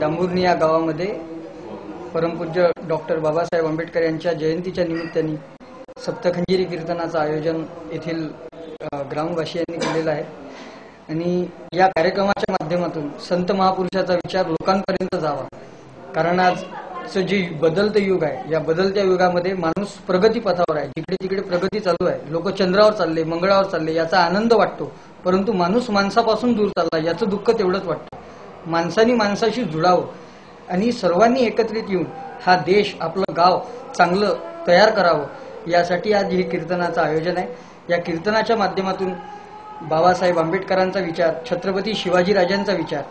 डांबुर्णी या गावामध्ये परमपूज्य डॉक्टर बाबासाहेब आंबेडकर यांच्या जयंतीच्या निमित्ताने सप्तखंजिरी कीर्तनाचं आयोजन येथील ग्रामवासियांनी केलेलं आहे आणि या कार्यक्रमाच्या माध्यमातून संत महापुरुषाचा विचार लोकांपर्यंत जावा। कारण आजचं जे बदलतं युग आहे, या बदलत्या युगामध्ये माणूस प्रगतीपथावर आहे, जिकडे तिकडे प्रगती चालू आहे, लोक चंद्रावर चालले, मंगळावर चालले, याचा आनंद वाटतो, परंतु माणूस माणसापासून दूर चालला याचं दुःख तेवढंच वाटतं। माणसानी माणसाशी जुळावं आणि सर्वांनी एकत्रित येऊन हा देश, आपलं गाव चांगलं तयार करावं, यासाठी आज हे कीर्तनाचं आयोजन आहे। या कीर्तनाच्या माध्यमातून बाबासाहेब आंबेडकरांचा विचार, छत्रपती शिवाजीराजांचा विचार,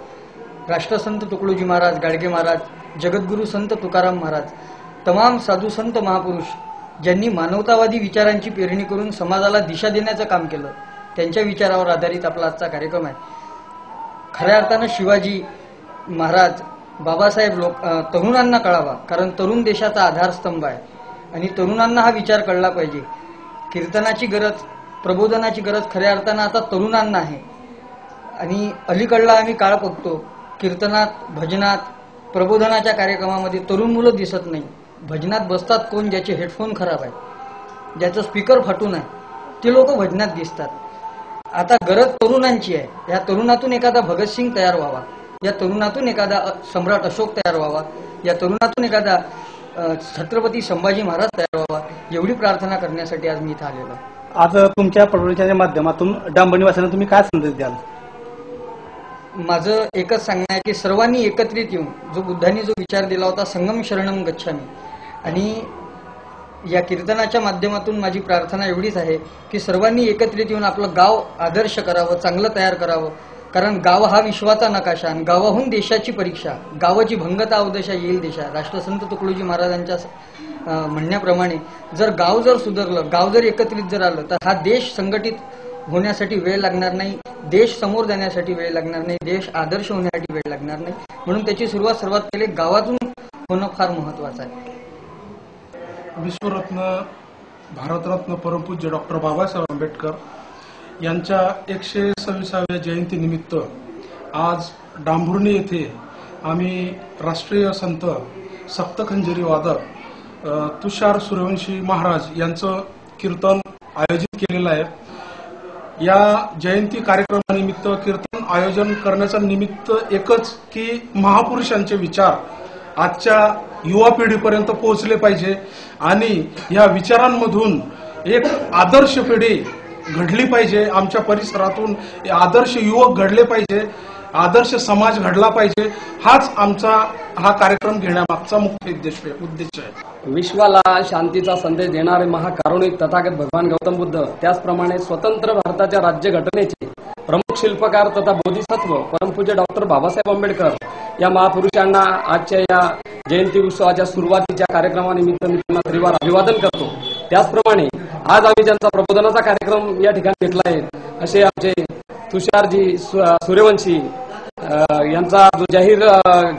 राष्ट्रसंत तुकडोजी महाराज, गाडगे महाराज, जगद्गुरु संत तुकाराम महाराज, तमाम साधू संत महापुरुष ज्यांनी मानवतावादी विचारांची पेरणी करून समाजाला दिशा देण्याचं काम केलं, त्यांच्या विचारावर आधारित आपला आजचा कार्यक्रम आहे। खऱ्या अर्थानं शिवाजी महाराज, बाबासाहेब तरुणांना कळावा, कारण तरुण देशाचा आधारस्तंभ आहे आणि तरुणांना हा विचार कळला पाहिजे। कीर्तनाची गरज, प्रबोधनाची गरज खऱ्या अर्थानं आता तरुणांना आहे आणि अलीकडला आम्ही काळ बघतो, कीर्तनात, भजनात, प्रबोधनाच्या कार्यक्रमामध्ये तरुण मुलं दिसत नाही। भजनात बसतात कोण? ज्याचे हेडफोन खराब आहे, ज्याचं स्पीकर फाटून आहे, ते लोक भजनात दिसतात। आता गरज तरुणांची आहे। या तरुणातून एखादा भगतसिंग तयार व्हावा, या तरुणातून एखादा सम्राट अशोक तयार व्हावा, या तरुणातून एखादा छत्रपती संभाजी महाराज तयार व्हावा, एवढी प्रार्थना करण्यासाठी आज मी इथं आलेलो आहे। आज तुमच्या प्रबोधनाच्या माध्यमातून डांबणीवासियांना तुम्ही काय संदेश द्याल? माझं एकच सांगणं आहे की सर्वांनी एकत्रित येऊन, जो बुद्धांनी जो विचार दिला होता, संगम शरणम गच्छामी, आणि या कीर्तनाच्या माध्यमातून माझी प्रार्थना एवढीच आहे की सर्वांनी एकत्रित येऊन आपलं गाव आदर्श करावं, चांगलं तयार करावं। कारण गाव हा विश्वाचा नकाशा आणि गावाहून देशाची परीक्षा, गावाची भंगता अवदशा येईल देशा। राष्ट्रसंत तुकडोजी महाराजांच्या म्हणण्याप्रमाणे जर गाव जर सुधारलं, गाव जर एकत्रित जर आलं, तर हा देश संघटित होण्यासाठी वेळ लागणार नाही, देश समोर जाण्यासाठी वेळ लागणार नाही, देश आदर्श होण्यासाठी वेळ लागणार नाही। म्हणून त्याची सुरुवात सर्वात पहिले गावातून होणं फार महत्वाचं आहे। विश्वरत्न, भारतरत्न परमपूज्य डॉक्टर बाबासाहेब आंबेडकर यांच्या 126व्या जयंतीनिमित्त आज डांबुर्णी येथे आम्ही राष्ट्रीय संत सप्तखंजिरी वादक तुषार सूर्यवंशी महाराज यांचं कीर्तन आयोजित केलेलं आहे। या जयंती कार्यक्रमानिमित्त कीर्तन आयोजन करण्याचं निमित्त एकच की महापुरुषांचे विचार आजच्या युवा पिढीपर्यंत पोहोचले पाहिजे आणि या विचारांमधून एक आदर्श पिढी घडली पाहिजे। आमच्या परिसरातून आदर्श युवक घडले पाहिजे, आदर्श समाज घडला पाहिजे। हाच आमचा हा कार्यक्रम घेण्यामागचा मुख्य उद्देश आहे। विश्वाला शांतीचा संदेश देणारे महाकारुणिक तथागत भगवान गौतम बुद्ध, त्याचप्रमाणे स्वतंत्र भारताच्या राज्यघटनेचे प्रमुख शिल्पकार तथा बोधिसत्व परमपूज्य डॉक्टर बाबासाहेब आंबेडकर या महापुरुषांना आजच्या या जयंती उत्सवाच्या सुरुवातीच्या कार्यक्रमानिमित्त मी त्यांना त्रिवार अभिवादन करतो। त्याचप्रमाणे आज आम्ही ज्यांचा प्रबोधनाचा कार्यक्रम या ठिकाणी घेतला आहे, असे आमचे तुषारजी सूर्यवंशी यांचा जो जाहीर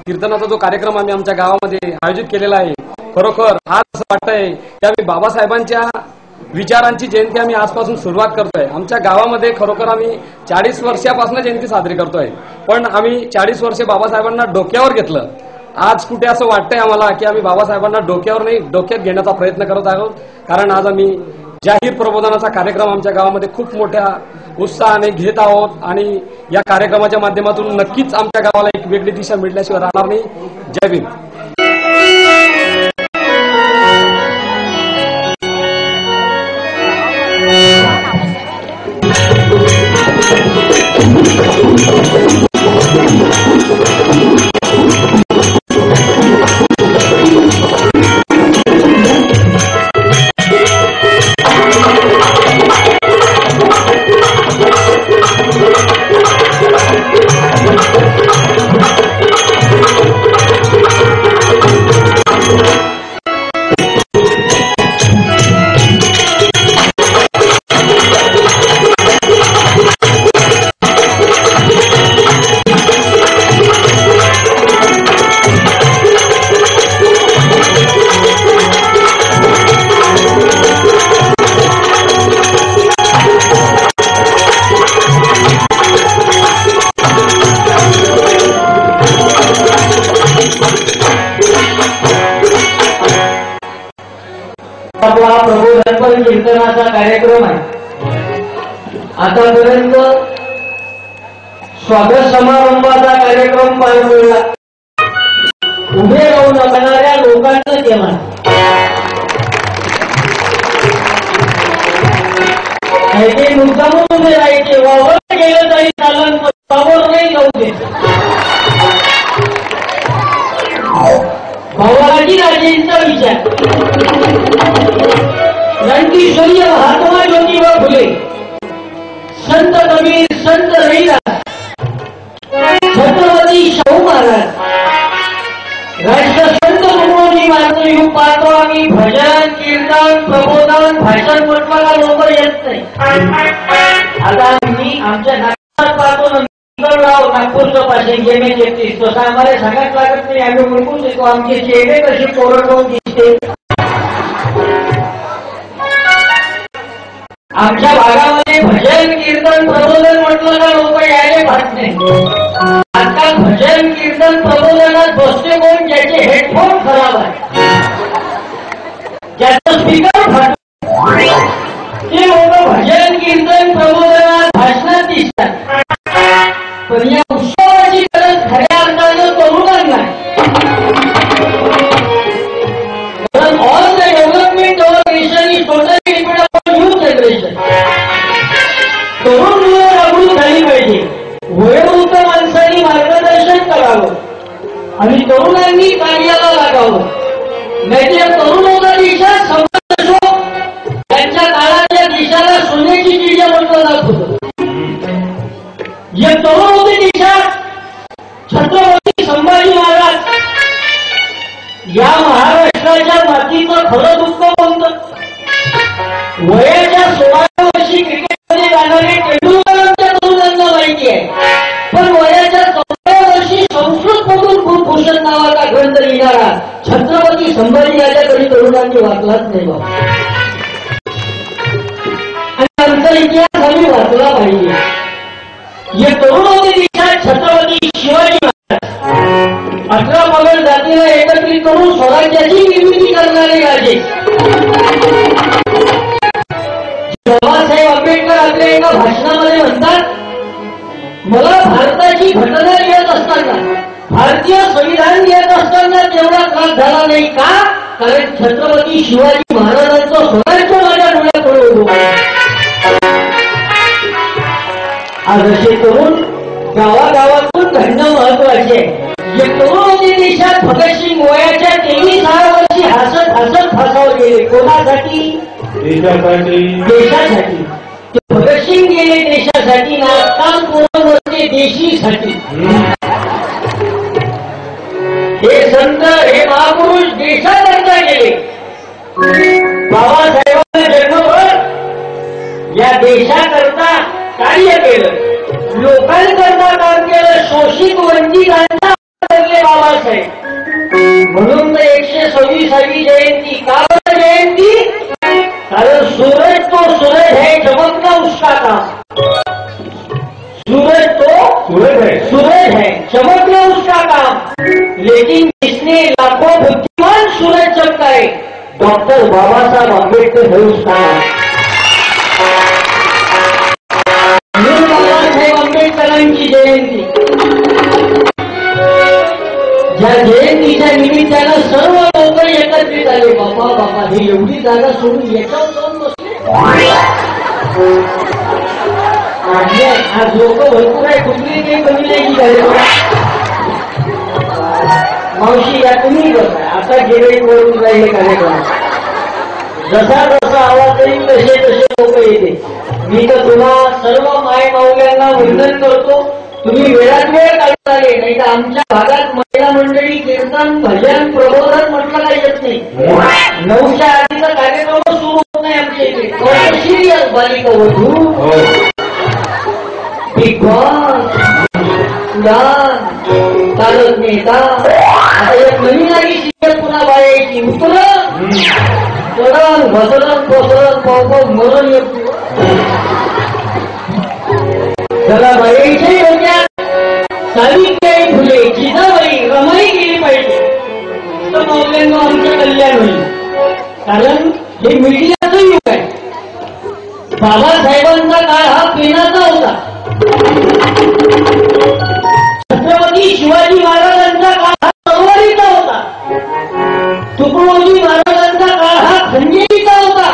कीर्तनाचा जो कार्यक्रम आम्ही आमच्या गावामध्ये आयोजित केलेला आहे, खरोखर आज असं वाटतंय की आम्ही बाबासाहेबांच्या विचारांची जयंती आम्ही आजपासून सुरुवात करतोय। आमच्या गावामध्ये खरोखर आम्ही 40 वर्षापासून जयंती साजरी करतोय, पण आम्ही 40 वर्षे बाबासाहेबांना डोक्यावर घेतलं। आज कुठे असं वाटतंय आम्हाला की आम्ही बाबासाहेबांना डोक्यावर नाही, डोक्यात घेण्याचा प्रयत्न करत आहोत। कारण आज आम्ही जाहीर प्रबोधनाचा कार्यक्रम आमच्या गावामध्ये खूप मोठ्या उत्साहाने घेत आहोत आणि या कार्यक्रमाच्या माध्यमातून नक्कीच आमच्या गावाला एक वेगळी दिशा मिळण्याशिवाय राहणार नाही। जय भीम। प्रबोधनाचा कार्यक्रम आहे. आतापर्यंत स्वागत समारंभाचा कार्यक्रम पार पडला. उभे राहून असणाऱ्या लोकांचं जेवण काही मुद्दामून उभे राहायचे. वावर गेलं तरी चालन, वावर नाही जाऊ दे. भावाजी राजेंचा विचार, क्रांतीस्वर्गीय महात्मा ज्योतिबा फुले, संत कबीर, संत रविदास, छत्रपती शाहू महाराज, राष्ट्रसंत तुकडोजी महाराज युग पाहतो आम्ही. भजन, कीर्तन, प्रबोधन, भाषण म्हटलं का लवकर येत नाही. आता मी आमच्या नागपूरात पाहतो ना, नागपूरचं पासे गेमे 33 तसं आम्हाला सांगायच लागत नाही. आम्ही ओळखून देतो आमचे चेहरे कसे कोरडवून दिसते. आमच्या भागामध्ये भजन, कीर्तन, प्रबोधन म्हटलं का लोक यायला पाहत नाही. आता भजन, कीर्तन, प्रबोधनात बसते कोण? ज्याचे हेडफोन खराब आहे, ज्याचं स्पीकर फाटतो, ते लोक भजन, कीर्तन, प्रबोधनात, भाषणात दिसतात. पण या उत्सवाची गरज खऱ्या अर्थानं तरुणांना आहे. कारण all the development of nation is totally depend upon new generation. तरुण मुलं जागृत झाली पाहिजे. वयोवृद्ध माणसांनी मार्गदर्शन करावं आणि तरुणांनी कार्याला लागावं. नाही तर तरुणाचा दिशा संबंध असो, त्यांच्या काळाच्या दिशाला सोन्याची चिडिया म्हटलं जात होतं. या तरुण होते देशात छत्रपती संभाजी महाराज. या महाराष्ट्राच्या मातीचं खरं दुःख कोणतं? वयाच्या 16व्या वर्षी क्रिकेटमध्ये जाणारे तेंडुलकरांच्या तरुणांना माहिती आहे. पण वयाच्या 14व्या वर्षी संस्कृतमधून भूषण नावाचा ग्रंथ लिहिणारा छत्रपती संभाजी राजाकडे तरुणांनी वाचलाच नाही बाबा. आणि आमचा इतिहास आम्ही वाचला पाहिजे. या तरुण होते देशात छत्रपती शिवाजी महाराज 18 पगड जातीला एकत्रित करून स्वराज्याची निर्मिती करणारे राजे. बाबासाहेब आंबेडकर आपल्या एका भाषणामध्ये म्हणतात, मला भारताची घटना लिहित असताना, भारतीय संविधान लिहित असताना तेवढा त्रास झाला नाही. का? कारण छत्रपती शिवाजी महाराजांचं स्वराज्य माझ्या डोळ्यापुढे होतं. आज असे तरुण गावागावातून घडणं महत्वाचे आहे. या तरुण होते देशात भगतसिंग वयाच्या 23 वर्षी हसत हसत फासावर गेले. कोणासाठी? देशासाठी. भगतसिंग गेले देशासाठी ना, काम पूर्ण होते देशीसाठी. हे संत, हे महापुरुष देशाकरता गेले. बाबासाहेबांना जन्मभर या देशाकरता कार्य केलं, लोकांकरता काम केलं, शोषित वंचितांना बदलले बाबासाहेब. म्हणून तर 126वी जयंती. का बरं जयंती? कारण सूरज तो सूरज है, चमकना उसका काम. सूरज तो सूरज है, चमकना उसका काम. लेकिन जिसने लाखों बुद्धिमान सूरज चमकाए, डॉक्टर बाबासाहेब आंबेडकर है उसका नाम. बाबासाहेब आंबेडकरांची जयंती, ज्या जयंतीच्या निमित्तानं सर्व लोक एकत्रित आले. बाबा बाबा, ही एवढी जागा सोडून याच्यावर जाऊन बसले. आज लोक भरपूर आहे, कुठली काही कमी नाही झाले. मावशी या तुम्ही बसा. आता गिरेक वरून राहिले कार्यक्रम. जसा जसा आवाज येईल तसे तसे लोक येते. मी तर तुम्हा सर्व माय माऊल्यांना वंदन करतो. तुम्ही वेळात वेळ काढून आले. नाही तर आमच्या भागात महिला मंडळी कीर्तन, भजन, प्रबोधन म्हटलं काही येत नाही. 9च्या आधीचा कार्यक्रम सुरू होत नाही आमच्या इथे. Serial Balika Vadhu, big boss, उडान, तारक मेहता. आता एक नवीन आली सिरियल पुन्हा बायाची. उतरण चढण घसरण कोसरण पावपाव मरण येतो. त्याला बाईचे डोक्यात सावित्रीबाई फुले, जिजाबाई, रमाई गेली पाहिजे. तर मौल्यांना आमचं कल्याण होईल. कारण हे मीडियाचं युग आहे. बाबासाहेबांचा काळ हा पेनाचा होता. छत्रपती शिवाजी महाराजांचा काळ हा तलवारीचा होता. तुकडोजी महाराजांचा काळ हा खंजीचा होता.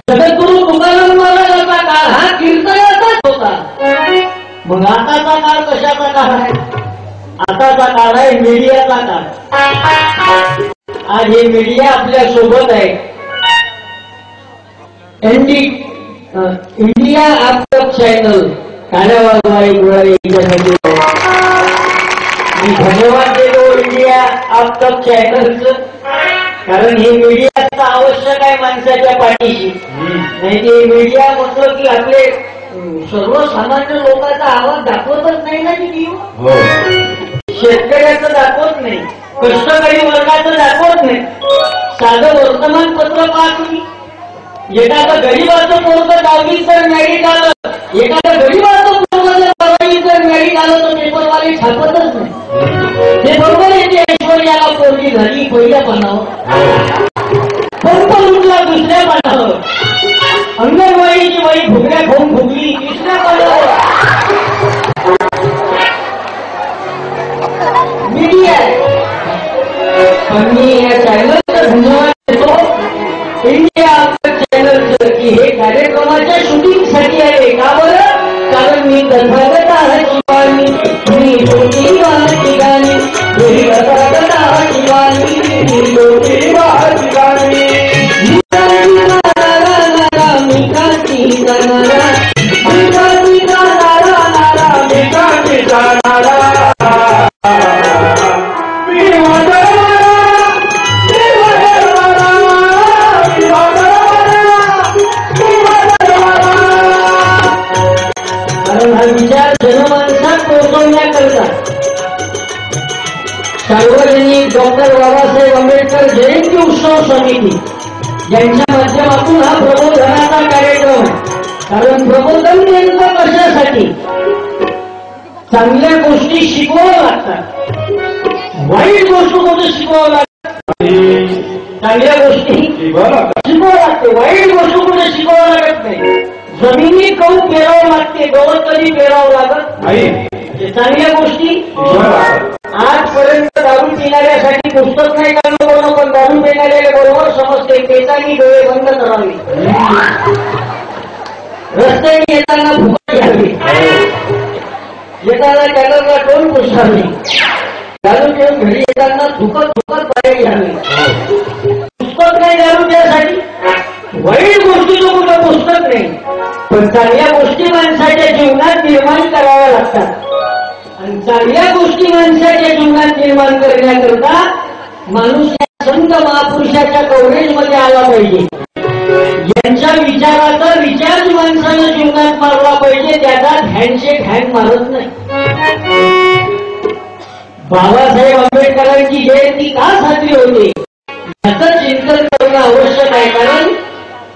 जगद्गुरु तुकाराम महाराजांचा काळ हा कीर्तनाचाच होता. मग आताचा काळ कशाचा काळ आहे? आताचा काळ आहे मीडियाचा काळ. आज हे मीडिया आपल्या सोबत आहे. इंडिया आपलं चॅनल कार्यावाही याच्यासाठी मी धन्यवाद देतो इंडिया आपलं चॅनलचं. कारण हे मीडियाचं आवश्यक आहे माणसाच्या पाठीशी. नाही ते मीडिया म्हटलं की आपले सर्वसामान्य लोकांचा आवाज दाखवतच नाही ना ती. शेतकऱ्याचं दाखवत नाही, कष्टकरी वर्गाचं दाखवत नाही. साधं वर्तमानपत्र पाहा तुम्ही. एखादं गरीबाचं पोरग 10वी जर मॅरिट आलं, एखादं गरीबाचं पोरग जर 12वी जर मॅरिट आलं तर पेपरवाले छापतच नाही. ते बरोबर येते ऐश्वर्याला पोरगी झाली पहिल्या पानावर, पंप लुटला दुसऱ्या पानावर, अंगणवाडीची बाई भुगड्या खाऊन भुगली तिसऱ्या पानावर. मीडिया पण मी या चॅनलचा धन्यवाद देतो इंडिया चॅनलचं की हे कार्यक्रमाच्या शूटिंगसाठी आले. का बरं? कारण मी तथागताची वाणी, मी ज्योतिबाची गाणी, मी तथागताची वाणी, मी ज्योतिबाची गाणी. सार्वजनिक डॉक्टर बाबासाहेब आंबेडकर जयंती उत्सव समिती यांच्या माध्यमातून हा प्रबोधनाचा कार्यक्रम आहे. कारण प्रबोधन नेमकं कशासाठी? चांगल्या गोष्टी शिकवाव्या लागतात, वाईट गोष्ट कुठे शिकवावं लागतात? चांगल्या गोष्टी शिकवावं लागते, वाईट गोष्ट कुठे शिकवावं लागत नाही. जमिनी कौ पेरावं लागते, गवत कधी पेरावं लागत नाही. चांगल्या गोष्टी आजपर्यंत दारू पिणाऱ्यासाठी पुस्तक नाही काढलं, पण दारू पिणाऱ्याला बरोबर समजते पेचानी डोळे बंद करावे, रस्त्याने येताना फुकट घ्यावी, येताना कॅनलला टोन पुसावी, दारू पिऊन घरी येताना थुकत पाय घ्यावे. पुस्तक नाही दारू पिण्यासाठी, वाईट गोष्टीचं कुठं पुस्तक नाही. पण चांगल्या गोष्टी माणसाच्या जीवनात निर्माण कराव्या लागतात. आणि चांगल्या गोष्टी माणसाच्या जीवनात निर्माण करण्याकरता माणूस या संत महापुरुषाच्या कव्हरेजमध्ये आला पाहिजे. यांच्या विचाराचा रिचार्ज माणसानं जीवनात मारला पाहिजे. त्याचा हँडशेक हँड मारत नाही. बाबासाहेब आंबेडकरांची जयंती का साजरी होते याचं चिंतन करणं आवश्यक आहे. कारण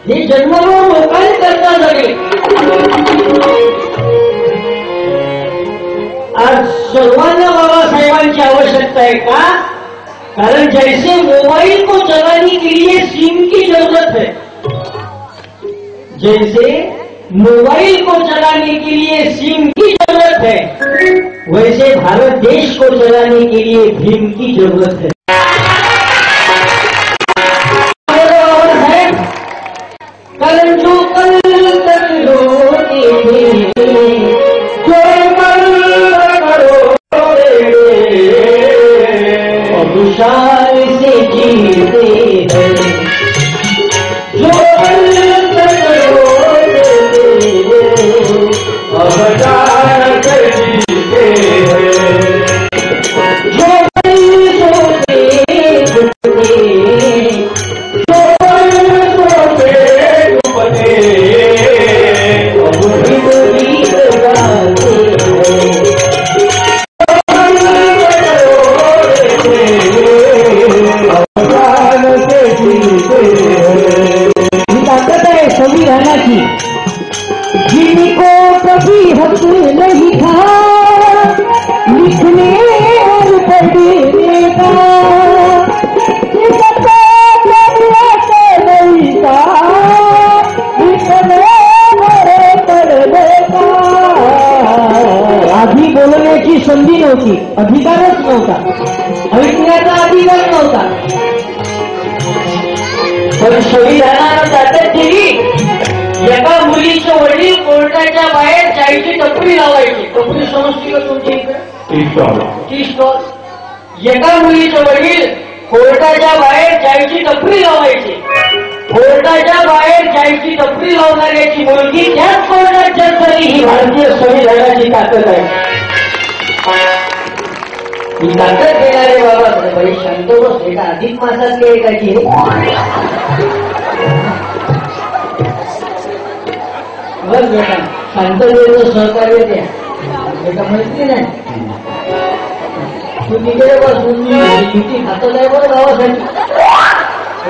हे जन्मभर लोकांकरता जगले. आज सर्वांना बाबासाहेबांची आवश्यकता आहे. का? कारण जैसे मोबाइल को चलाने के लिए सिम की जरूरत है, जैसे मोबाइल को चलाने के लिए सिम की जरूरत है, वैसे भारत देश को चलाने के लिए भीम की जरूरत है. कारण जो कल तक रोते थे, जो शान से जीते हैं, जो तक रोते थे, अब जान कर जीते हैं. जो सोते डूबते, जो सोते डूबते, अब गीत गाते हैं. संविधानाची जिनको कभी हक आधी बोलण्याची संधी नव्हती, अधिकारच नव्हता, ऐकण्याचा अधिकार नव्हता. पण संविधानानं ताकद केली. एका मुलीचे वडील कोर्टाच्या बाहेर चायची टपरी लावायची. टपरी समजते का तुमच्या इकडे? Tea stall. एका मुलीचे वडील कोर्टाच्या बाहेर चायची टपरी लावायची. कोर्टाच्या बाहेर चायची टपरी लावणाऱ्याची मुलगी त्याच कोर्टात जन्म झाली. ही भारतीय संविधानाची ताकद आहे. ही ताकद देणारे बाबा भाई शांत बस. हे का अधिक मासातले एकाची बस बेटा शांततेचं सहकार्य द्या. बेटा माहिती नाही तू तिकडे बसून किती हातात आहे बरं गावासाठी.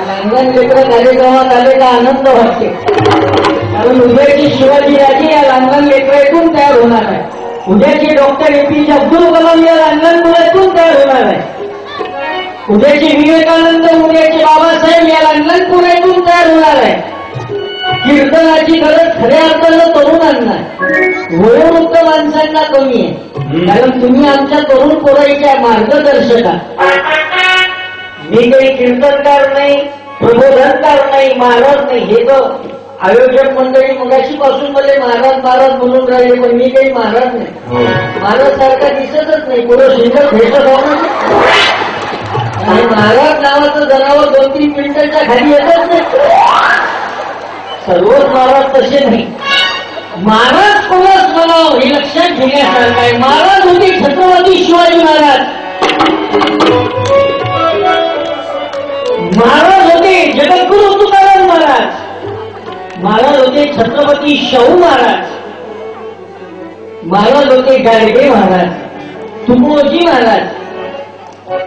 लंगण लेकरं कार्यक्रमात आले का आनंद वाटते. कारण उद्याची शिवाजी राजे या लंगण लेकरातून तयार होणार आहे. उद्याची डॉक्टर APJ अब्दुल कलाम या लंगणपुऱ्यातून तयार होणार आहे. उद्याचे विवेकानंद, उद्याचे बाबासाहेब या लंगणपुऱ्यातून तयार होणार आहे. कीर्तनाची गरज खऱ्या अर्थानं तरुणांना आहे, वयोवृद्ध माणसांना कमी आहे. कारण तुम्ही आमच्या तरुण पोराईच्या मार्गदर्शक आहात. मी काही कीर्तनकार नाही, प्रबोधनकार नाही, महाराज नाही. हे तर आयोजक मंडळी मगाशी पासून मला महाराज महाराज बोलून राहिले, पण मी काही महाराज नाही. महाराज सारखा दिसतच नाही. पुढं शिल्लक भेटत आणि महाराज नावाचं जनावर 2-3 मिनिटांच्या खाली येतच नाही. सर्वच महाराज तसे नाही. महाराज कोणाच म्हणावं हे लक्षात घेण्यासारखं आहे. महाराज होते छत्रपती शिवाजी महाराज. महाराज होते जगद्गुरु तुकाराम महाराज. महाराज होते छत्रपती शाहू महाराज. महाराज होते गाडगे महाराज, तुकडोजी महाराज.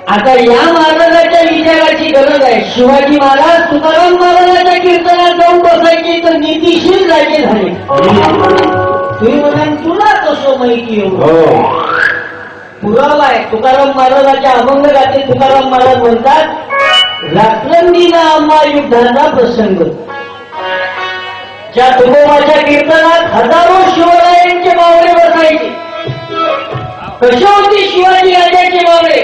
आता या महाराजाच्या विचाराची गरज आहे. शिवाजी महाराज तुकाराम महाराजांच्या कीर्तनात जाऊन बसायचे तर नीतिशील राजे झाले. तुम्ही म्हणाल तुला कसं माहिती हो? पुरावा आहे. तुकाराम महाराजाच्या अभंग गाते तुकाराम महाराज म्हणतात, रात्रंदिना आम्हा युद्धाचा प्रसंग. ज्या तुकोबाच्या कीर्तनात हजारो शिवरायांचे मावळे बसायचे. कसे होते शिवाजी राजाचे मावळे?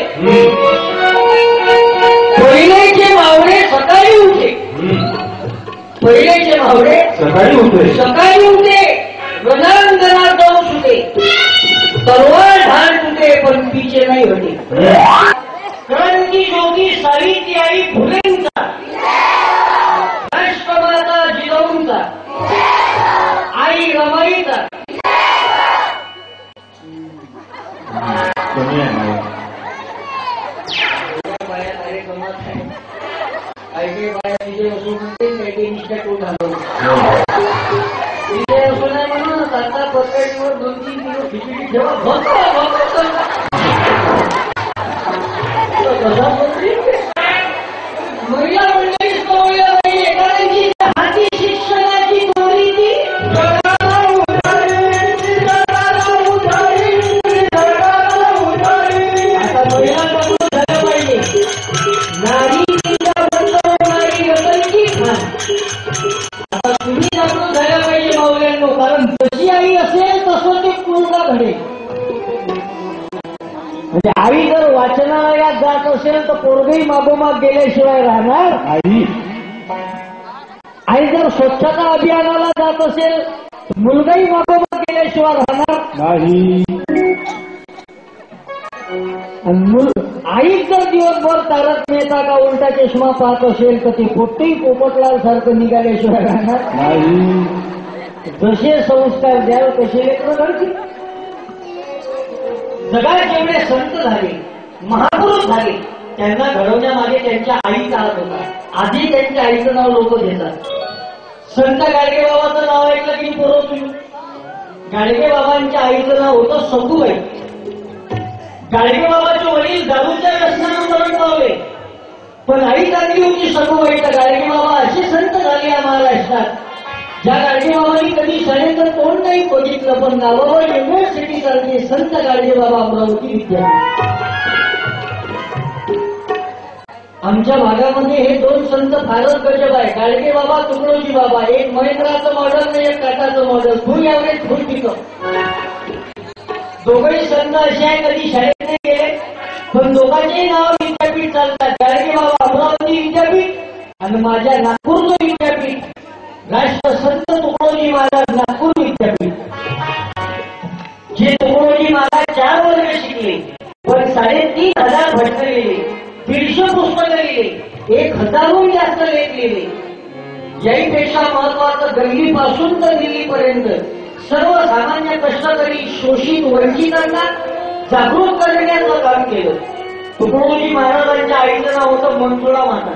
पहिलेचे मावळे सकाळी उठे. पहिलेचे मावळे सकाळी उठे, रणांगणात जाऊन सुटे, तलवार ढाल सुटे, पण पिचे नाही होते. क्रांती जोगी सावित्री आई फुलेंचा, राष्ट्रमाता जिजाऊंचा, आई रमाईचा. काही बाया विजय असू म्हणते, काही निष्ठा टोल घालवतो. विजय असू नाही म्हणून आता पत्रिकेवर 2-3 किलो खिचडी ठेवा. महिला मंडळी सवयला नाही. एकाची हाती शिक्षणाची दोरी ती म्हणजे आई जर वाचनालयात जात असेल तर पोरगही मागोमाग गेल्याशिवाय राहणार. आई जर स्वच्छता अभियानाला जात असेल मुलगाही मागोमाग गेल्याशिवाय राहणार नाही. आई जर दिवसभर तारक मेहता का उलटा चष्मा पाहत असेल तर ती पोट्टी पोपटलाल सारखं निघाल्याशिवाय राहणार नाही. जसे संस्कार द्याल तसे लेकरं घडतील. जगात जेवढे संत झाले, महापुरुष झाले, त्यांना घडवण्यामागे त्यांच्या आईचा हात होता. आधी त्यांच्या आईचं नाव लोक घेतात. संत गाडगेबाबाचं नाव ऐकलं की पोरं तुम्ही. गाडगेबाबांच्या आईचं नाव होतं सखूबाई. गाडगेबाबाचे वडील दारूच्या व्यसनानं मरण पावले, पण आई चांगली होती सखूबाई. तर गाडगेबाबा असे संत झाले या महाराष्ट्रात ज्या गाडगेबाबांनी कधी शाळेचं तोंड नाही बघितलं, पण गावावर युनिव्हर्सिटी चालली संत गाडगेबाबा अमरावती विद्यापीठ. आमच्या भागामध्ये हे 2 संत फारच गजब आहे. गाडगेबाबा, तुकडोजी बाबा. एक महेंद्राचं मॉडेल आणि एक टाटाचं model. Full average full pickup. दोघंही संघ असे आहे, कधी शाळेत नाही गेले, पण दोघांचेही नाव विद्यापीठ चालतात. गाडगे बाबा अमरावती विद्यापीठ आणि माझ्या नागपूरचं विद्यापीठ, राष्ट्रसंत तुकडोजी महाराज नागपूर विद्यापीठ. जे तुकडोजी महाराज 4 वर्ग शिकले, पण 3,500 भटक लिहिले, 150 पुस्तकं लिहिले, 1,000हून जास्त लेख लिहिले. याहीपेक्षा महत्वाचं गल्लीपासून तर दिल्लीपर्यंत सर्वसामान्य कष्टकरी शोषित वंचितांना जागृत करण्याचं काम केलं. तुकडोजी महाराजांच्या आईचं नाव होतं मंजुळा माता.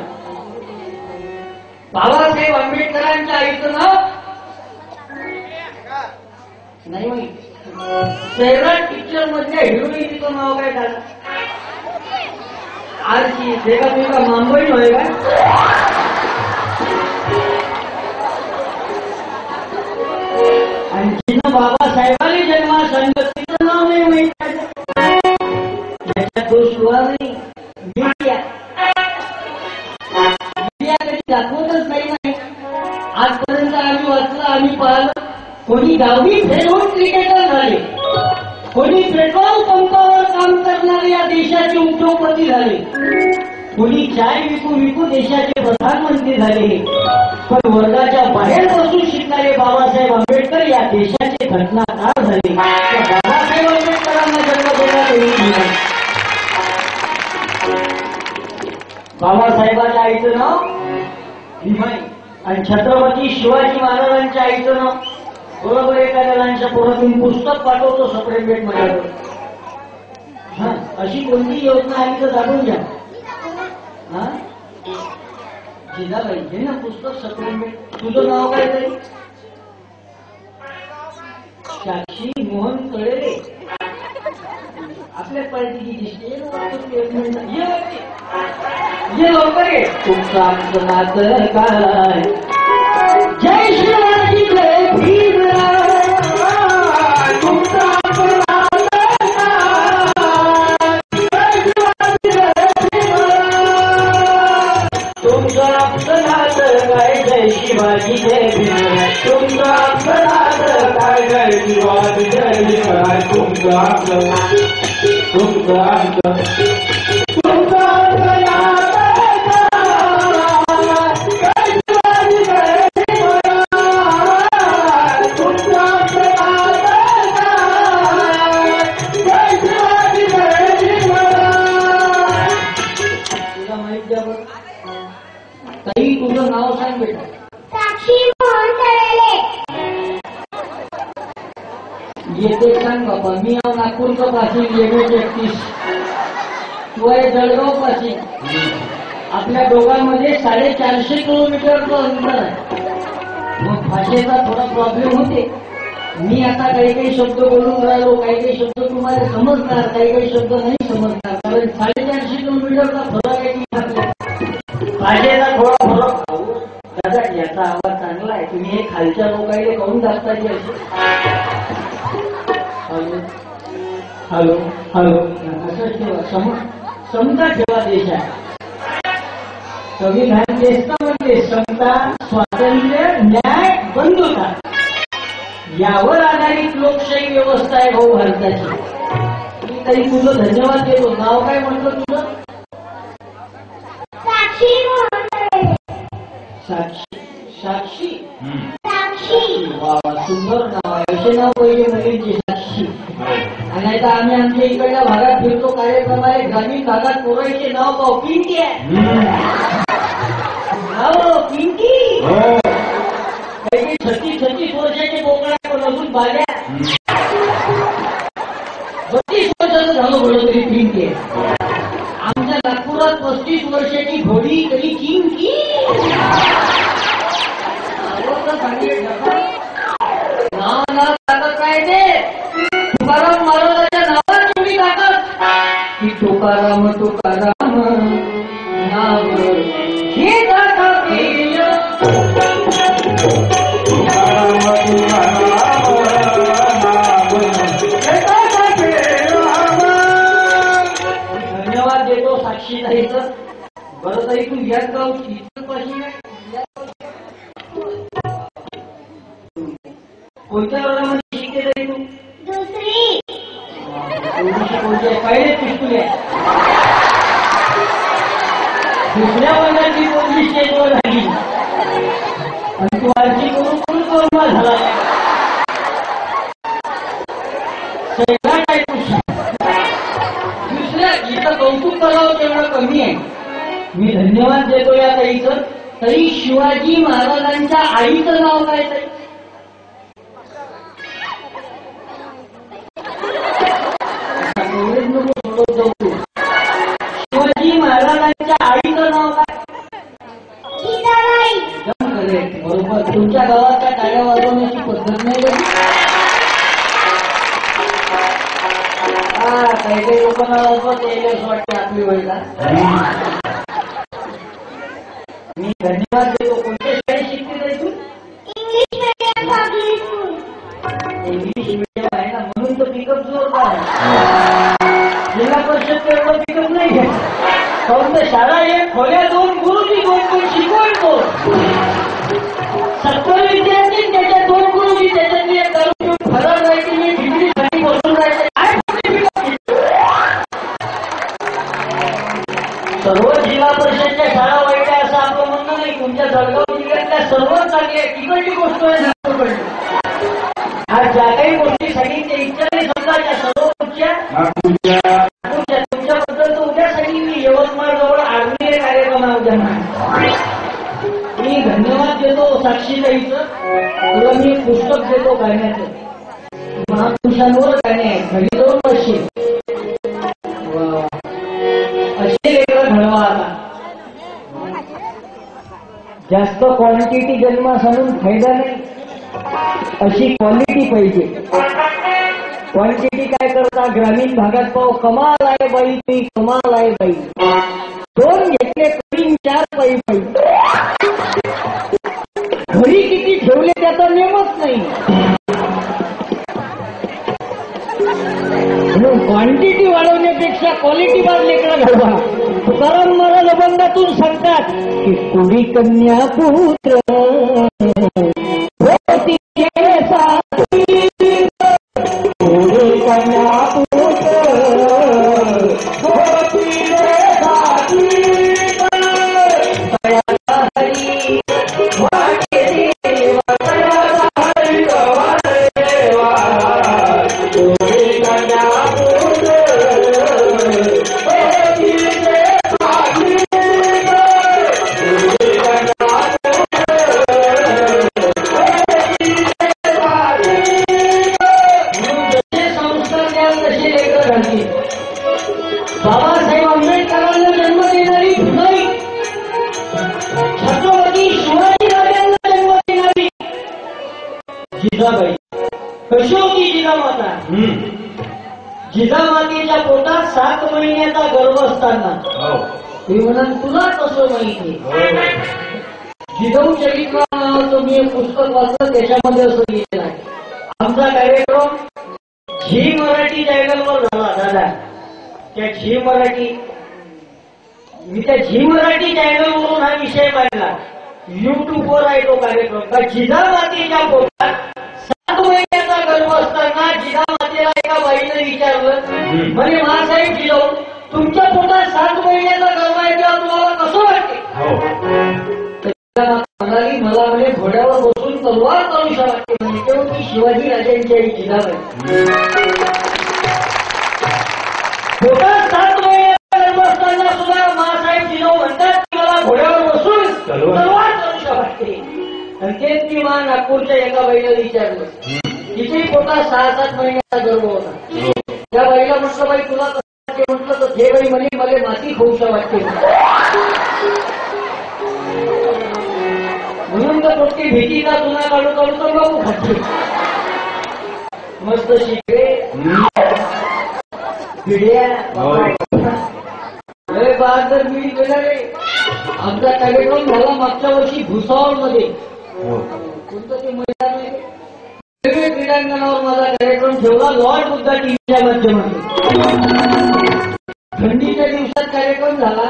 बाबासाहेब आंबेडकरांच्या आईचं नाव नाही माहिती. सैराट पिक्चर मधल्या हिरोईनचं नाव काय झालं? आरची सेवा तुला मुंबई होय का? आणि जिनं बाबासाहेबांनी जन्मा सांगितलं तिचं नाव नाही माहित. त्याच्यात दोष हुआ नाही. मीडिया कधी दाखवतच नाही. आजपर्यंत आम्ही वाचलं, आम्ही पाहिलं, कोणी 10वी फेलून क्रिकेटर झाले, कोणी पेट्रोल पंपावर काम करणारे या देशाचे उद्योगपती झाले, कोणी चाय विकू विकू देशाचे प्रधानमंत्री झाले, पण वर्गाच्या बाहेर बसून शिकणारे बाबासाहेब आंबेडकर या देशाचे घटनाकार झाले. बाबासाहेब आंबेडकरांना जन्म देण्यात येईल. बाबासाहेबांच्या आईचं नाव भीमाई आणि छत्रपती शिवाजी महाराजांच्या आईचं नाव. बरोबर एका जणांच्या पोरातून पुस्तक पाठवतो सप्रेमेट माझ्याकडे. हा, अशी कोणती योजना आली तर दाखवून घ्या. हा, जिजाबाई घे ना पुस्तक सप्रेमेट. तुझं नाव काय तरी? साक्षी मोहन कळेरे. आपल्या पार्टीची दिसते ये लवकर ये. तुमचं आमचं नातं काय? जय शिवाजी जय भीमराव. तुमचं आमचं नातं काय? जय शिवाजी जय भीमराव. तुमचं आमचं नातं काय? जय शिवाजी जय भीमराव. तुमचं आमचं नातं काय? जय शिवाजी जय भीमराव. तुमचं आमचं तुमचं आमचं तुमचं आमचं नातं ताई, तुझं नाव सांग बेटा. साक्षी मोहन कळेले. येते सांग बाबा. मी नागपूरचं पासिंग MH31. तू आहे जळगाव पासिंग. आपल्या दोघांमध्ये 450 किलोमीटरचं अंतर आहे. मग भाषेचा थोडा प्रॉब्लेम होते. मी आता काही शब्द बोलून राहिलो, काही शब्द तुम्हाला समजणार, काही शब्द नाही समजणार, कारण 450 किलोमीटरचा फरक आहे. भाषेचा थोडा फरक. दादा, याचा आवाज चांगला आहे. तुम्ही हे खालच्या लोकांना करून दाखवायचे असे. हॅलो हॅलो हॅलो असंच ठेवा. समता ठेवा. देश आहे. संविधान देशचं म्हणजे समता, स्वातंत्र्य, न्याय, बंधुता यावर आधारित लोकशाही व्यवस्था आहे भाऊ भारताची. मी तरी तुझं धन्यवाद देतो. नाव काय म्हटलं तुझं? साक्षी मोहन कळेले. साक्षी. साक्षी साक्षी. वा, सुंदर नाव आहे. असे नाव पहिले मुलींची, साक्षी. आणि आता आम्ही आमच्या इकडल्या भागात फिरतो कार्यक्रमाला, ग्रामीण भागात पोरांचे नाव पाहू. पिंकी आहे. हो, पिंकी. काही 36 वर्षाचे बोकड्या अजून बाल्या. 32 वर्षाचं झालं बोलत तरी पिंकी आहे. आमच्या नागपुरात 35 वर्षाची घोडी तरी चिंकी. नाव ताकद काय ते? तुकाराम महाराजांच्या नावात तुम्ही ताकद की तुकाराम तुकाराम नाव हे ताकद. धन्यवाद देतो साक्षी ताईचं. बरं ताई, तू याच गावची पाशी कोणत्या वर्गामध्ये शिकते ताई तू? 2री. फौजी आहे, पहिले पिस्तुले आहे. दुसऱ्या वर्गाची पोरगी स्टेजवर राहिली आणि तू आरती करून करून कोरमा झाला. सगळा काय दुसऱ्या जिथं कौतुक करावं तेवढं कमी आहे. मी धन्यवाद देतो या ताईचं. तरी शिवाजी महाराजांच्या आईचं नाव काय ताई? शिवाजी महाराजांच्या आईचं नाव काय? जिजाबाई. एकदम करेक्ट, बरोबर. तुमच्या गावाच्या टाळ्या वाजवण्याची पद्धत नाही का? काही काही लोकांना वाजवत यायला असं वाटतं आपली वयला. मी धन्यवाद देतो. कोणत्या शाळेत शिकते ताई तू? English medium public school. English medium आहे ना, म्हणून तर पिकअप जोरदार आहे. जिल्हा परिषद एवढं पिकअप नाही घ्या. फक्त शाळा एक, खोल्या दोन, गुरुजी दोन, पण शिकवण दोन. 70 विद्यार्थी, त्याच्यात 2 गुरुजी, त्याच्यातली एक दारू फरार राहायची, मी डिग्रीसाठी बसून राहायचे. सर्व जिल्हा परिषदच्या शाळा वाईट आहे असं आपलं म्हणणं नाही. तुमच्या जळगाव जिल्ह्यातल्या सर्वच चांगली आहे. तिकडची गोष्ट आहे नागपूरकडली. आज ज्या काही गोष्टी सांगितल्या इच्छा समजा त्या सर्व तुमच्याबद्दल तर उद्यासाठी मी यवतमाळ जवळ आग्नेय कार्यक्रम आहे उद्या. मी धन्यवाद देतो साक्षीताईचं. तुला मी पुस्तक देतो गाण्याचं. महापुरुषांवर गाणे आहे, घरी जाऊन बसशील. असे लेकरं घडवा. आता जास्त क्वांटिटी जन्मास आणून फायदा नाही, अशी क्वालिटी पाहिजे. क्वांटिटी काय करता? ग्रामीण भागात पाहू, कमाल आहे बाई तुम्ही, कमाल आहे बाई. 2 घेतले 3 4 पायी पायी. घरी किती ठेवले त्याचा नेमच नाही. म्हणून क्वांटिटी वाढवण्यापेक्षा क्वालिटी बार लेकरं घडवा. तुकाराम महाराज अभंगातून सांगतात की कुडी कन्या पुत्र बाबासाहेब आंबेडकरांना जन्म देणारी भुनाई, छत्रपती शिवाजीराजांना जन्म देणारी जिजाबाई. कशी होती जिजामाता? जिजामातेच्या पोटात 7 महिन्याचा गर्भ असताना मी म्हणाल तुला कसं माहिती? जिजाऊ चरित्र नावाचं मी एक पुस्तक वाचलं, त्याच्यामध्ये असं लिहिलेलं आहे. आमचा कार्यक्रम झी मराठी चॅनलवर झाला दादा. त्या झी मराठी, मी त्या झी मराठी चॅनलवरून हा विषय पाहिला. युट्यूबवर आहे तो कार्यक्रम. का जिजामातेच्या पोटात 7 महिन्याचा गर्भ असताना जिजामातेला एका बाईने विचारलं, म्हणजे महासाहेब जिजाऊ तुमच्या पोटात 7 महिन्याचा गर्भ आहे तेव्हा तुम्हाला कसं वाटते? म्हणाली मला म्हणजे घोड्यावर बसून तलवार चालू वाटते. म्हणजे तेव्हा ती शिवाजी राजांची आई जिजाबाई. पोटात 7 महिन्याचा गर्भ असताना सुद्धा महासाहेब जिजाऊ म्हणतात की मला घोड्यावर बसून तलवार चालू वाटते. आणि तेच ती मा नागपूरच्या एका बाईला विचारलं. तिथेही पोटात 6-7 महिन्याचा गर्भ होता. त्या बाईला म्हटलं बाई तुला कसं वाटते? म्हटलं तर हे बाई म्हणे मला माती खाऊशा वाटते. म्हणून तर प्रत्येक भेटीचा चुना काढू काढू तर बाबू खाते. मस्त शिकले पिढ्या बहादर मिळी गेला रे. आमचा कार्यक्रम झाला मागच्या वर्षी भुसावळमध्ये. कोणतं ते मैदान आहे? वेगवेगळ्या क्रीडांगणावर माझा कार्यक्रम ठेवला लॉर्ड बुद्धा टीव्हीच्या माध्यमातून. थंडीच्या दिवसात कार्यक्रम झाला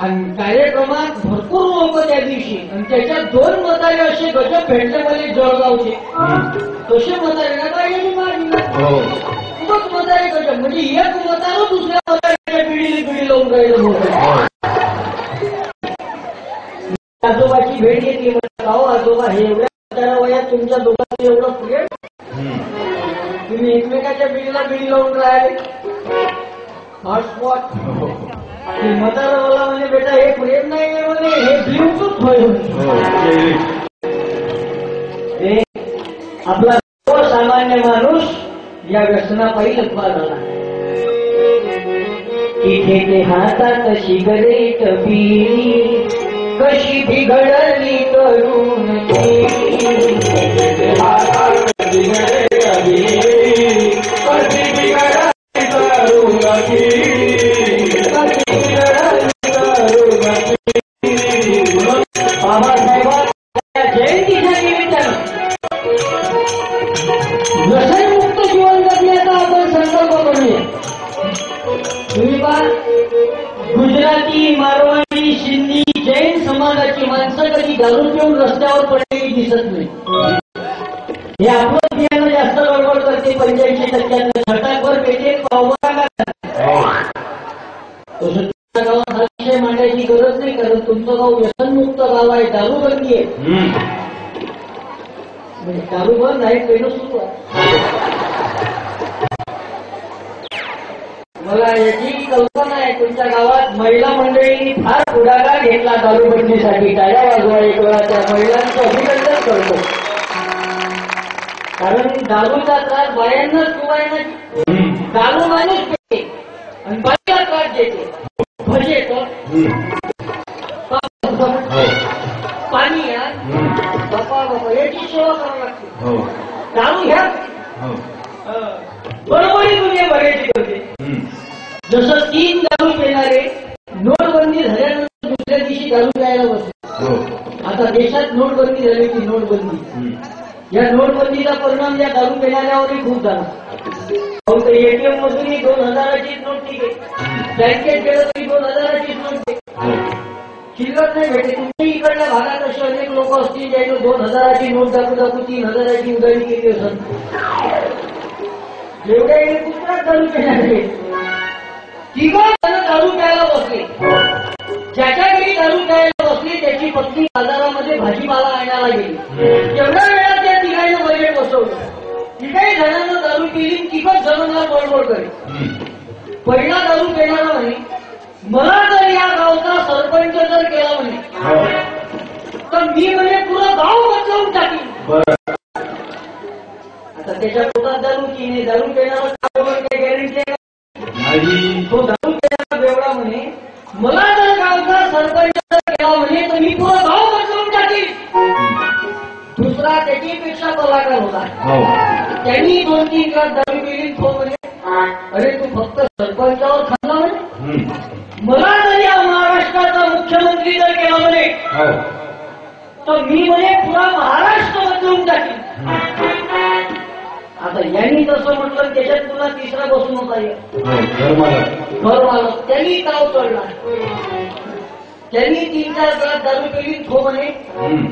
आणि कार्यक्रमात भरपूर लोक त्या दिवशी. आणि त्याच्यात 2 म्हातारे असे गजब भेटले मला जळगावचे. तसे म्हातारे ना काय खूपच म्हातारे गजब. म्हणजे एक मतानं दुसऱ्या मताच्या पिढी लावून राहिलं. आजोबाची भेट घेतली म्हणतात, अहो आजोबा हे एवढ्या वयात तुमच्या दोघांचं एवढं प्रेम, तुम्ही एकमेकाच्या पिढीला पिढी लावून राहिले. हॉटस्पॉट मताला मला म्हणजे बेटा हे प्रेम नाही म्हणे, हे ब्ल्यूटूथ होय. आपला सर्वसामान्य माणूस या व्यसनापायी लपवा झाला. इथे ते हातात सिगरेट पिली, कशी बिघडली तरुण बाबासाहेबांच्या जयंतीच्या निमित्तानं व्यसनमुक्त जीवन जगण्याचा आपण संकल्प करूया. तुम्ही पहा, गुजराती, मारवाडी, सिंधी, जैन समाजाची माणसं कधी दारू पिऊन रस्त्यावर पडलेली दिसत नाही. हे आपलं बियाणं जास्त गडबड करते. 85% छटाकवर पेटे पावबरा तुमच्या गावात हा विषय मांडायची गरज नाही, कारण तुमचं गाव व्यसनमुक्त गाव आहे, दारूबंदी आहे. म्हणजे दारू बंद आहे, पेन सुरू आहे. मला याची कल्पना आहे, तुमच्या गावात महिला मंडळींनी फार पुढाकार घेतला दारूबंदीसाठी. टाळ्या वाजवा एक वेळा त्या महिलांचं अभिनंदन करतो. कारण दारूचा त्रास बायांनाच कुवायना, दारू माणूस पेटे आणि बाईला त्रास देते. भजे तर पाणी या बापा बापा याची सेवा करावी लागते. दारू घ्या बरोबरी दुनिया बघायची करते. जसं 3 दारू पिणारे नोटबंदी झाल्यानंतर दुसऱ्या दिवशी दारू प्यायला बसले. आता देशात नोटबंदी झाली की नोटबंदी, या नोटबंदीचा परिणाम या दारू पिणाऱ्यावरही खूप झाला. एटीएम मधूनही 2000ची नोट निघे, बँकेत गेलं तरी 2000ची नोट निघे, शिल्लक नाही भेटे. तुमच्या इकडल्या भागात असे अनेक लोक असतील ज्यांनी 2000ची नोट दाखवू 3000ची उधारी केली असत. जेवढे कुठलाच दारू पिणारे 3 जण दारू प्यायला बसले. ज्याच्या घरी दारू प्यायला बसली त्याची पत्नी बाजारामध्ये भाजीपाला आणायला गेली. एवढ्या वेळा त्या 3 बजेट बसवलं. 3 जणांना दारू पिली, 3 जणांना बडबड करी. पहिला दारू पिणारा म्हणे, मला जर या गावचा सरपंच जर केला म्हणे तर मी म्हणे पुरा गाव बदलवून टाकीन. आता त्याच्या पोटात दारू की नाही, दारू पिणारा काही गॅरंटी आहे का? तो दारू पिणारा बेवडा म्हणे, मला जर गावचा सरपंच केला म्हणे तर मी पुरा गाव बदलवून टाकीन. दुसरा त्याच्यापेक्षा कलाकार होता. त्यांनी 2-3 ग्लास दारू पिली. तो म्हणे, अरे तू फक्त सरपंचावर खाल्ला म्हणे, मला जर या महाराष्ट्राचा मुख्यमंत्री जर केला म्हणे तर मी म्हणे पुरा महाराष्ट्र बदलून टाकीन. आता यांनी जसं म्हटलं त्याच्यात पुन्हा तिसरा बसून होता घर मालक. त्यांनी ताव चढला. त्यांनी 3-4 ग्लास दारू पिली. तो म्हणे,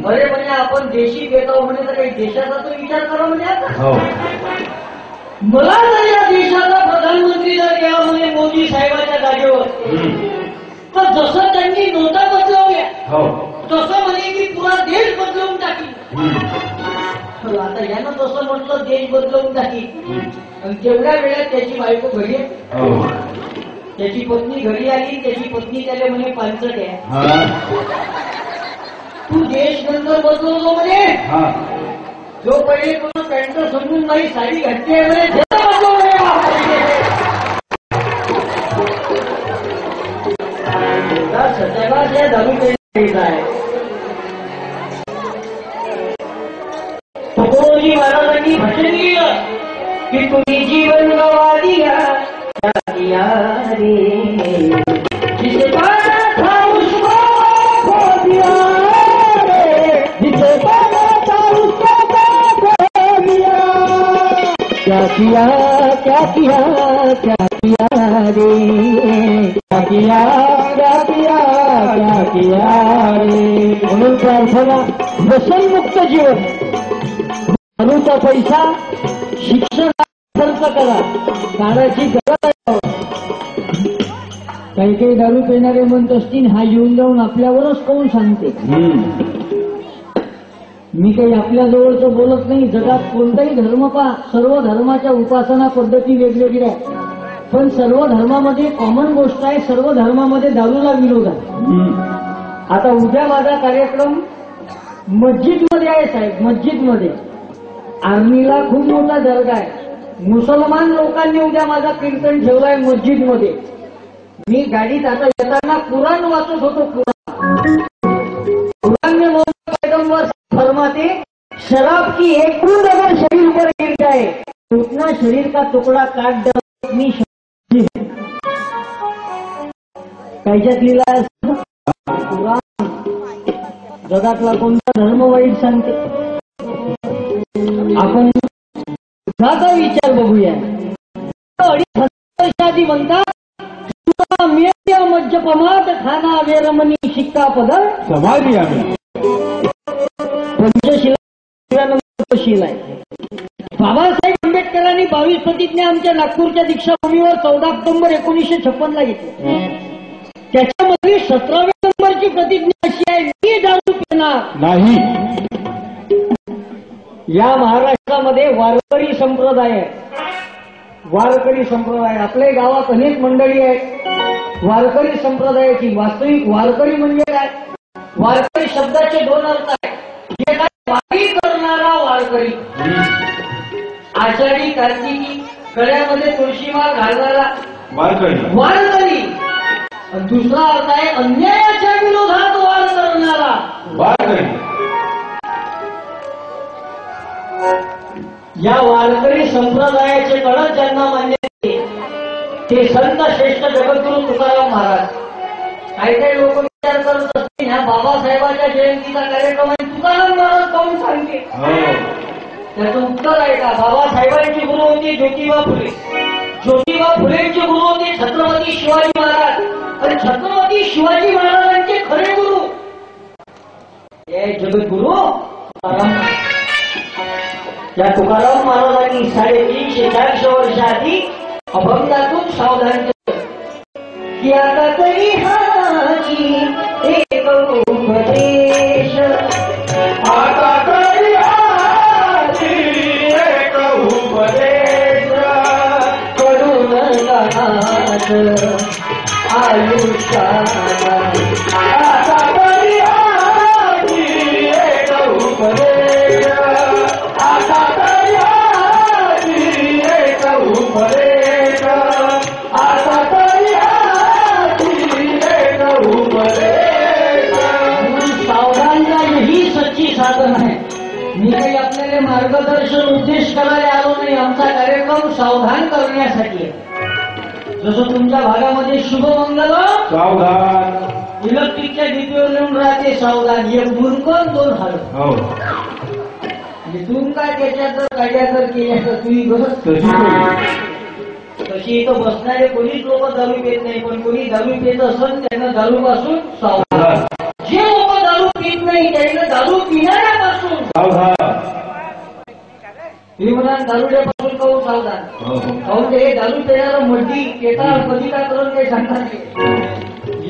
अरे म्हणे आपण देशी घेतो म्हणे तर काही देशाचा तो विचार करा म्हणे. आता मला जर या देशाचा प्रधानमंत्री जर केला म्हणे मोदी साहेबांच्या जागेवर तर जसं त्यांनी नोटा बदलवल्या तसं म्हणे की पुरा देश बदलवून टाकी. आता यानं तसं म्हटलं देश बदलवून टाकी. आणि तेवढ्या वेळात त्याची बायको घरी आहे. त्याची पत्नी घरी आली. त्याची पत्नी त्याला म्हणे, पांचट आहे तू देश नंतर बदलवतो म्हणे. जो पहिले तुला पॅन्ट समजून नाही साडी घातली आहे म्हणे, सत्याग्रह या दारू पेढा आहे. तुकोजी महाराजांनी भाषण लिहिलं की तुम्ही जीवन गवा दिया क्या किया रे, जिसे पाना था उसको खो दिया रे, जिसे पाना था उसको खो दिया. क्या किया क्या किया क्या किया रे, क्या किया क्या किया क्या किया रे. म्हणून प्रार्थना, व्यसनमुक्त जीवन, दारूचा पैसा शिक्षण खर्च नका करा, काढायची गरज आहे. काही काही दारू पिणारे म्हणत असतील हा येऊन जाऊन आपल्यावरच कोण सांगते. मी काही आपल्या जवळचं बोलत नाही. जगात कोणताही धर्म पहा, सर्व धर्माच्या उपासना पद्धती वेगवेगळ्या आहेत, पण सर्व धर्मामध्ये कॉमन गोष्ट आहे, सर्व धर्मामध्ये दारूला विरोध आहे. आता उद्या माझा कार्यक्रम मस्जिदमध्ये आहे साहेब, मस्जिदमध्ये. आर्मीला खूप मोठा दर्गा आहे. मुसलमान लोकांनी उद्या माझा कीर्तन ठेवलाय मस्जिदमध्ये. मी गाडीत आता येताना कुराण वाचत होतो. कुरान में पैगंबर फरमाते शराब की एक बूंद अगर शरीर पर गिर जाए तो उतना शरीर का टुकड़ा काट डालो. मी कायच्यात लिहिला आहे कुराण. जगातला कोणता धर्म वाईट सांगते. आपण दुधाचा विचार बघूया. 2.5 वर्षाआधी म्हणतात मेय मज्जपमात खाना वेरमणी शिक्का पद समाधी आम्ही पंचशिला आहे. बाबासाहेब आंबेडकरांनी 22 प्रतिज्ञा आमच्या नागपूरच्या दीक्षाभूमीवर 14 ऑक्टोबर 1956 घेतली. त्याच्यामध्ये 17व्या नंबरची प्रतिज्ञा अशी आहे, मी दारू पिणार नाही. या महाराष्ट्रामध्ये वारकरी संप्रदाय आहे. वारकरी संप्रदाय आपल्या गावात अनेक मंडळी आहेत वारकरी संप्रदायाची. वास्तविक वारकरी म्हणजे काय? वारकरी शब्दाचे 2 अर्थ आहेत. जे काय वारी करणारा वारकरी, आषाढी कार्तिकी गळ्यामध्ये तुळशीमाळ घालणारा वारकरी. दुसरा अर्थ आहे अन्यायाच्या विरोधात वार करणारा वारकरी. या वारकरी संप्रदायाचे कडक ज्यांना मान्य ते संत श्रेष्ठ जगद्गुरु तुकाराम महाराज. काही काही लोक विचार करत असतील ह्या बाबासाहेबांच्या जयंतीचा कार्यक्रम आहे, तुकाराम महाराज कोण सांगते? त्याचं उत्तर आहे का? बाबासाहेबांची गुरु होती ज्योतिबा फुले. ज्योतिबा फुलेंचे गुरु होते छत्रपती शिवाजी महाराज. आणि छत्रपती शिवाजी महाराजांचे खरे गुरु हे जगद्गुरु तुकाराम. या तुकाराम महाराजांनी 350-400 वर्ष आधी अभंगातून सावधान केलं की आता तरी हाची एक उपदेश, आता तरी हाची एक उपदेश करून जाणार आयुष्यात. आता तरी हाची एक उपदेश, आता तरी हाची एक उपदेश, आता तरी हाची एक उपदेश. सावधानता ही सच्ची साधन आहे. मी काही आपल्याला मार्गदर्शन उद्देश करायला आलो नाही. आमचा कार्यक्रम सावधान करण्यासाठी आहे. जसं तुमच्या भागामध्ये शुभमंगल सावधान, इलेक्ट्रिकच्या डीपीवर लिहून राहते सावधान, 1 मुरकन 2 हळद. तुम्ही काय त्याच्यात जर कायद्या जर केल्या तर तुम्ही बसत तशी इथं बसणारे कोणीच लोक दारू पित नाही. पण कोणी दारू पित असेल त्यांना दारू पासून सावधान. जे लोक दारू पित नाही त्यांना दारू पिणाऱ्यापासून सावधान. मी म्हणा दारुड्यापासून कहून सावधान. कहून हे दारू पिणारा मड्डी केटा कधी काय करून काही सांगणार नाही.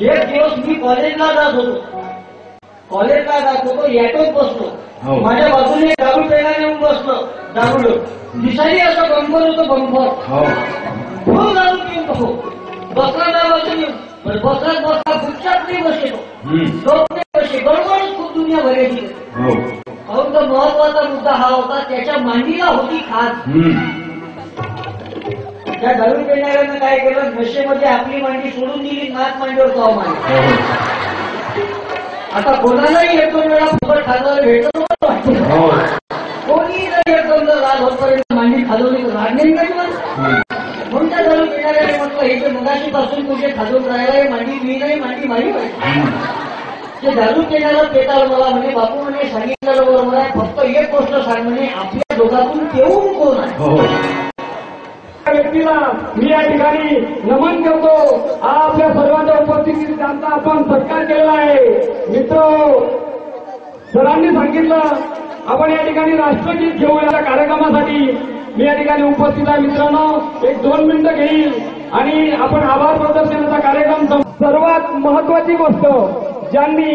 एक दिवस मी कॉलेजला जात होतो. कॉलेजला जात होतो, ॲटोत बसलो. माझ्या बाजूने दारू पेला येऊन बसलं. दारू दिसायला असं बंपर होतं, बंपर खूप दारू पिऊन बसो. बसला त्या बाजूने बसत बसला गुपचाप नाही बसलो. लोक नाही बसे. बरोबरच खूप दुनिया भरायची. काहून तर महत्वाचा मुद्दा हा होता, त्याच्या मांडीला होती खाज. त्या दारू पेणाऱ्यानं काय केलं, नशेमध्ये आपली मांडी सोडून दिली, नाक मांडीवर जाऊ मांडली. आता कोणालाही 1-2 वेळा फुकट खाजायला भेटत कोणी जर 1-2 राज होतपर्यंत मांडी खाजवली तर राग नाही काही म्हणून त्या दारू पिणाऱ्याने म्हटलं हे जे मगाशी पासून तुझे खाजून राहिला मांडी मी नाही, मांडी माझी पाहिजे. जे दारू पिणारा पेताळ मला म्हणे बापू म्हणे सांगितलं बरोबर मला फक्त एक गोष्ट सांग म्हणे, आपल्या दोघातून पेऊन कोण आहे? व्यक्तीला मी या ठिकाणी नमन करतो. हा आपल्या सर्वांच्या उपस्थितीत त्यांचा आपण सत्कार केलेला आहे. मित्र सरांनी सांगितलं आपण या ठिकाणी राष्ट्रगीत घेऊ या कार्यक्रमासाठी. मी या ठिकाणी उपस्थित आहे मित्रांनो, एक 2 मिनिटं घेईल आणि आपण आभार प्रदर्शनाचा कार्यक्रम सर्वात महत्वाची गोष्ट, ज्यांनी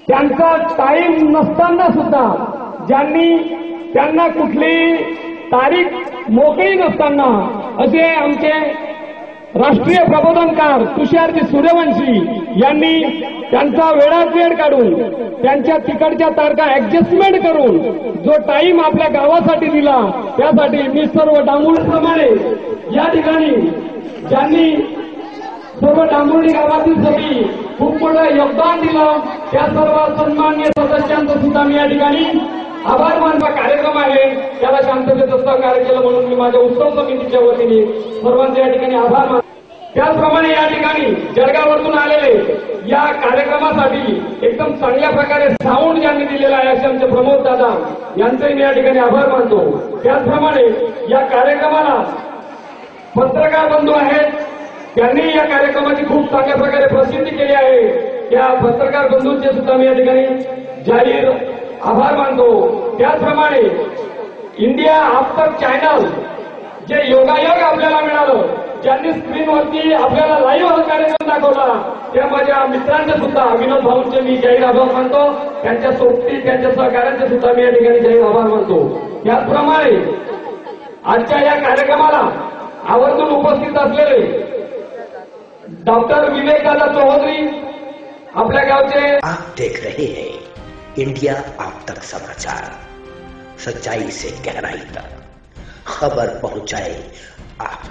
त्यांचा टाइम नसताना सुद्धा, ज्यांनी त्यांना कुठली तारीख मोकळी नसताना असे आमचे राष्ट्रीय प्रबोधनकार तुषारजी सूर्यवंशी यांनी त्यांचा वेळात वेळ काढून त्यांच्या तिकडच्या तारखा ऍडजस्टमेंट करून जो टाइम आपल्या गावासाठी दिला, त्यासाठी मी सर्व डांबुर्णीप्रमाणे या ठिकाणी ज्यांनी सर्व डांबुर्णी गावातील सगळी खूप मोठं योगदान दिलं, त्या सर्व सन्माननीय सदस्यांचं सुद्धा मी या ठिकाणी आभार मानचा कार्यक्रम आहे, त्याला शांततेचं सहकार्य केलं म्हणून मी माझ्या उत्सव समितीच्या वतीने सर्वांचे या ठिकाणी आभार मानतो. त्याचप्रमाणे या ठिकाणी जळगाववरून आलेले या कार्यक्रमासाठी एकदम चांगल्या प्रकारे साऊंड ज्यांनी दिलेला आहे असे आमचे प्रमोद दादा यांचे मी या ठिकाणी आभार मानतो. त्याचप्रमाणे या कार्यक्रमाला पत्रकार बंधू आहेत, त्यांनी या कार्यक्रमाची खूप चांगल्या प्रकारे प्रसिद्धी केली आहे, त्या पत्रकार बंधूंचे सुद्धा मी या ठिकाणी जाहीर आभार मानतो. त्याचप्रमाणे इंडिया आफ्टर चॅनल जे योगायोग आपल्याला मिळालं, ज्यांनी स्क्रीनवरती आपल्याला लाईव्ह हा कार्यक्रम दाखवला, त्या माझ्या मित्रांचे सुद्धा विनोद भाऊंचे मी जाहीर आभार मानतो. त्यांच्या सोबती त्यांच्या सहकार्यांचे सुद्धा मी या ठिकाणी जाहीर आभार मानतो. त्याचप्रमाणे आजच्या या कार्यक्रमाला आवर्जून उपस्थित असलेले डॉक्टर विवेक दादा चौधरी आपल्या गावचे. आप देख रहे हैं इंडिया आप तक समाचार, सच्चाई से गहराई तक खबर पहुंचाए आप